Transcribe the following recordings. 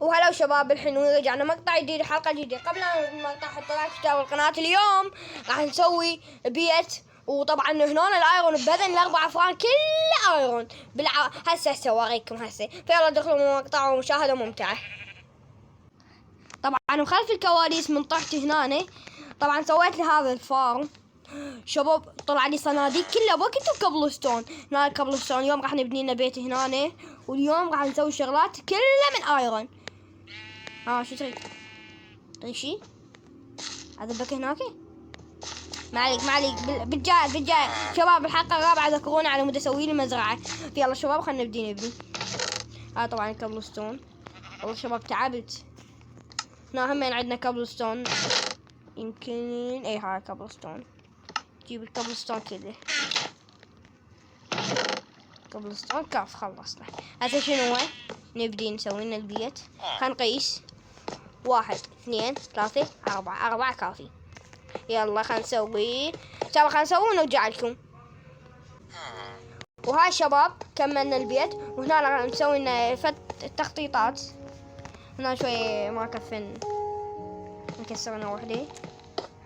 وهلا شباب، الحين رجعنا مقطع جديد، حلقة جديدة. قبل المقطع حطوا لايك واشتركوا القناة. اليوم راح نسوي بيت، وطبعا هنا الايرون ببدن الاربع افران كله ايرون هسه اوريكم هسه. فيلا دخلوا المقطع ومشاهدة ممتعة. طبعا وخلف الكواليس من طحت هنا، طبعا سويت لي هذا الفارم شباب. طلع لي صناديق كلها بوكت وكبلستون. هنا الكبلستون اليوم راح نبني لنا بيت هنا، واليوم راح نسوي شغلات كلها من ايرون. شو تريد؟ تريد شي؟ اذبك هناك؟ ما عليك بالجاي شباب. الحلقة الرابعة ذكرونا على مود اسوي لي مزرعة. يلا شباب خلينا نبني. طبعا الكبلستون. والله شباب تعبت. هنا همين عندنا كبلستون، يمكن اي هاي كبلستون. جيب الكبلستون كله. كبلستون كاف خلصنا. هسه شنو هو؟ نبدي نسوي لنا البيت. خلينا نقيس 1 2 3 4 كافي. يلا خلينا نسوي شباب، خلينا نسوي ونرجع لكم. وهاي شباب كملنا البيت، وهنا راح نسوي لنا تخطيطات. هنا شوي ما كفن، نكسرنا وحده.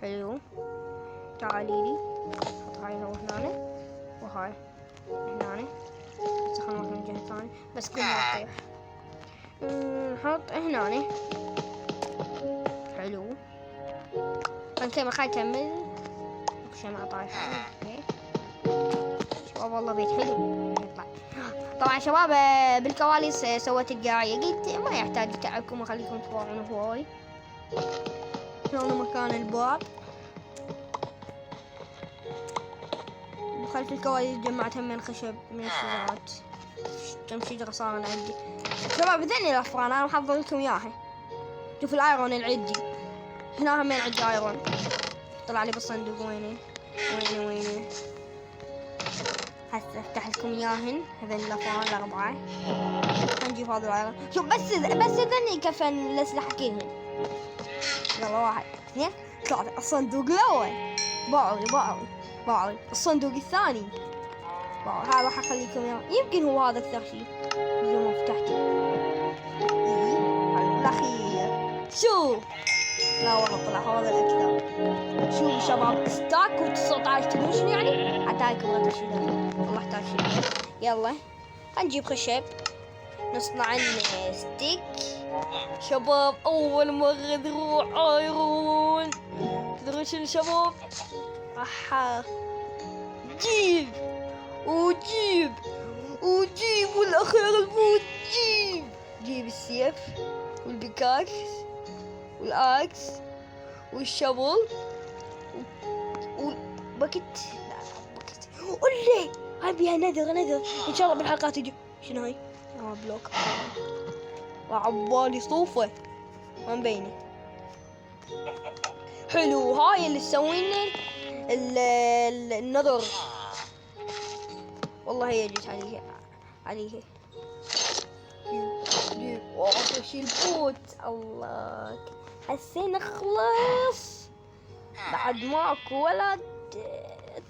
حلو، تعالي لي نحط هاي هنا وهاي هنا. هسه خلينا نروح من الجهة الثانية بس كل ما تطيح. نحط هنا. حلو، خلينا نكمل. شي ما طايحة. اوكي شباب والله بيت حلو يطلع. طبعا شباب بالكواليس سويت القاعية، قلت ما يحتاج تعبكم وخليكم تروحون هواي. هنا مكان الباب. وخلف الكواليس جمعت من خشب من الشجرات. كم شجرة صار عندي شباب. ذني الافران انا محضر لكم اياها. شوف الايرون العدي. هنا همين عندي ايرون طلع لي بالصندوق. وينه هسه افتح لكم اياهن. هذين الافران الاربعة. نجيب هذا الايرون. شوف بس ذني كفن الاسلحة كلهن. يلا 1 2 3. الصندوق الاول باعوا. الصندوق الثاني باعوا. هذا راح اخليكم اياه، يمكن هو هذا اكثر شيء اليوم ما فتحته. الاخير شوف. لا والله طلع هذا الاكثر. شوف شباب ستاك و19. تدرون شنو يعني؟ اعطاكم غدا شيء والله احتاج شيء. يلا نجيب خشب نصنع لنا ستيك. شباب اول مرة نروح ايرون. تدرون شنو شباب؟ جيب والاخير الموت. جيب السيف والبيكاكس والاكس والشبل والبكت. بكت قولي هاي بيها نذر ان شاء الله بالحلقات تجي. شنو هاي؟ بلوك عبالي صوفه ما مبينه. حلو، هاي اللي تسوينا النذر. والله هي جيت عليها. واخر شي البوت. الله هسه نخلص بعد ماكو ولا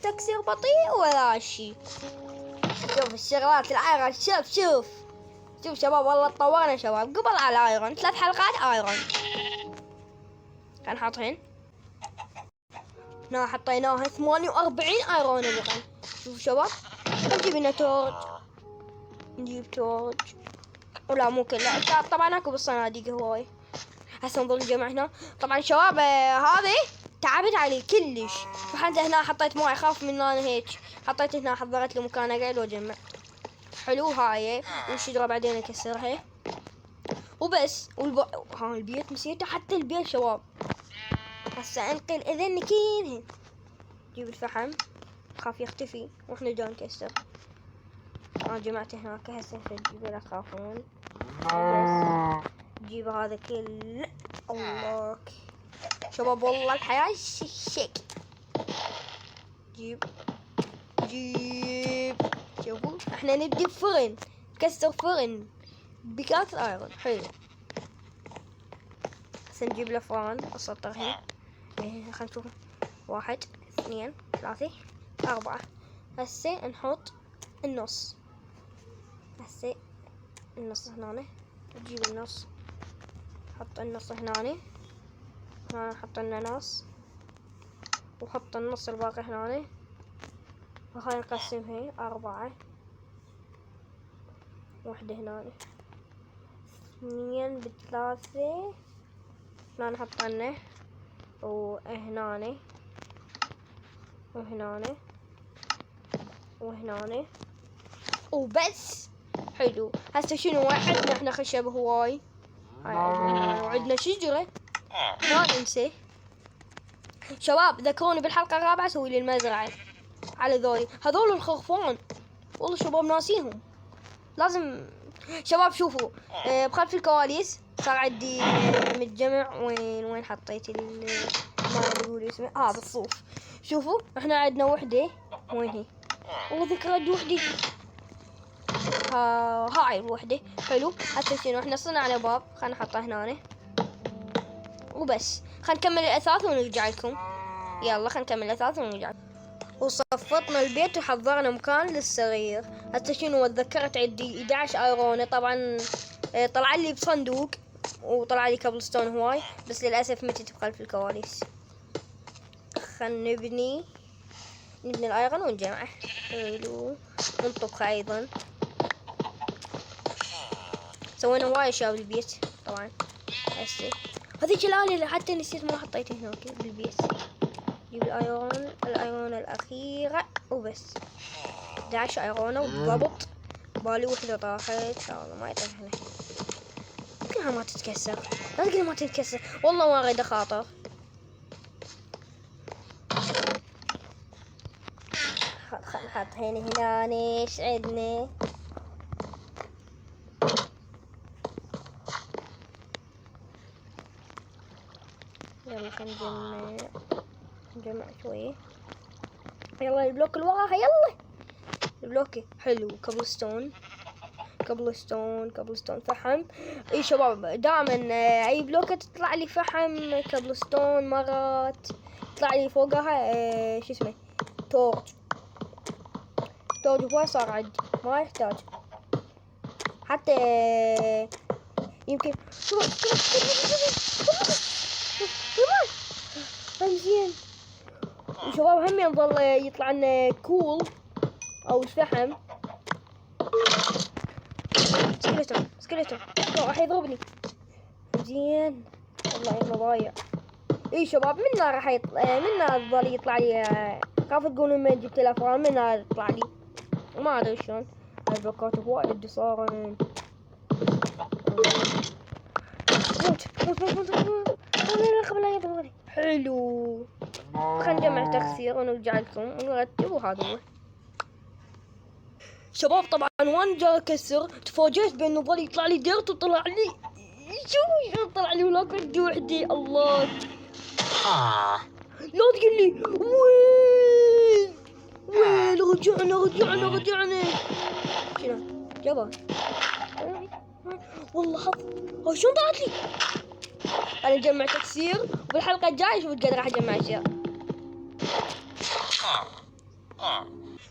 تكسير بطيء ولا شي. شوف الشغلات الايرون. شوف شباب والله تطورنا شباب. قبل على الايرون 3 حلقات ايرون. خلينا نحطهن. هنا حطيناها 48 ايرون الان. شوف شباب نجيب لنا تورج. نجيب تورج ولا مو كله طبعا اكو بالصناديق هواي. هسه نظل نجمع هنا. طبعا شباب هذه تعبت عليه كلش. فحتى هنا حطيت مويه اخاف من انا هيك. حطيت هنا حضرت له مكان اقعد واجمع. حلو هاي والشجره بعدين اكسرها وبس. ها البيت نسيته حتى البيت شباب. هسه انقل اذن كينهن. جيب الفحم خاف يختفي واحنا جا نكسر. جمعت هناك. هسه تجيب لا تخافون. جيب هذا كله. الله شباب والله الحياة شيك. جيب شوفوا احنا نبدي بفرن. نكسر فرن بكاس ايرون. حلو هسه نجيب له فرن اسطرهن. خلينا نشوف 1 2 3 4. هسه نحط النص. هسه النص هنا. نجيب النص حط النص هنا نحط لنا نص، وحط النص الباقي هنا، وخلينا نقسمها 4. واحدة هنا، 2 ب3. هنا نحط لنا، وهنا وهنا وبس. حلو. هسه شنو عندنا احنا؟ خشب هواي، وعندنا شجرة ما ننسى. شباب ذكروني بالحلقة الرابعة اسوي لي المزرعة على هذول الخرفان. والله شباب ناسيهم. لازم شباب شوفوا، بخلف الكواليس صار عندي متجمع. وين حطيت ما يقول اسمه بالصوف. شوفوا احنا عندنا وحدة. وين هي؟ والله ذكرت وحدة. هاي الوحدة. حلو. هسه شنو احنا صنعنا باب، خلينا نحطه هنا وبس. خلينا نكمل الأثاث ونرجع لكم. يلا خلينا نكمل الأثاث ونرجع. وصفطنا البيت وحضرنا مكان للصغير. هسه شنو تذكرت عندي 11 ايرونة طبعا. طلع لي بصندوق، وطلع لي كابلستون هواي، بس للأسف متت بخلف الكواليس. خلينا نبني الايرون ونجمعه. حلو. نطبخه ايضا. سوينا هواي اشياء بالبيت طبعا. هسه هذيك الآلة اللي حتى نسيت ما حطيتها هناك بالبيت. جيب الايرون الاخيرة وبس. 11 ايرونة وبضبط. بالي وحدة طاحت ان شاء الله ما يطيح لها. يمكنها ما تتكسر. لا تقولي ما تتكسر، والله ما اريد اخاطر. خل نحط هنا ايش عندنا. يلا خلينا نجمع شوية. يلا البلوك اللي وراها. يلا البلوك حلو. كابلستون فحم. اي شباب دائما اي بلوكة تطلع لي فحم كابلستون، مرات تطلع لي فوقها شو اسمه تورج هواي صار عندي ما يحتاج حتى. يمكن زين. وشباب هم يظل يطلع لنا كول او فحم. سكليتون راح يضربني. زين والله انه ضايع. اي شباب منا راح منا ظل يطلع لي. خاف تقولون ما جبت الافران منا يطلع لي ما ادري شلون. البلوكات وايد صارن. موت. حلو. خلينا نجمع تكسير ونرجع لكم ونرتب. وهذا هو شباب. طبعا وانا جاي اكسر تفاجئت بانه ظل يطلع لي ديرت، وطلع لي شو طلع لي هناك وحدة وحدي. الله لا تقول لي وين رجعنا. شنو جبل والله حظ. شلون طلعت لي؟ انا نجمع تكسير، وبالحلقة الجاية شوف قد راح اجمع اشياء.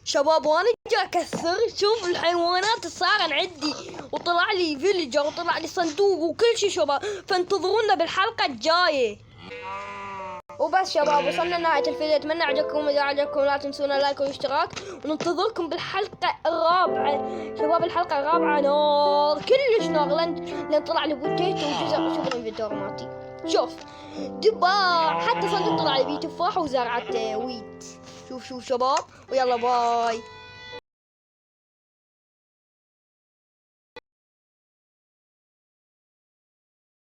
شباب وانا جاي اكسر شوف الحيوانات صار عندي، وطلع لي فيلجر، وطلع لي صندوق وكل شيء شباب. فانتظرونا بالحلقة الجاية. وبس شباب وصلنا لنهاية الفيديو. اتمنى عجبكم. اذا عجبكم لا تنسونا لايك والاشتراك، وننتظركم بالحلقة الرابعة. شباب الحلقة الرابعة نار كلش نار، لان طلع لي بوتيتو وجزر. شوف الانفنتور مالتي، شوف دباع، حتى صندوق طلع لي بيه تفاح وزرعة ويت. شوف شباب، ويلا باي.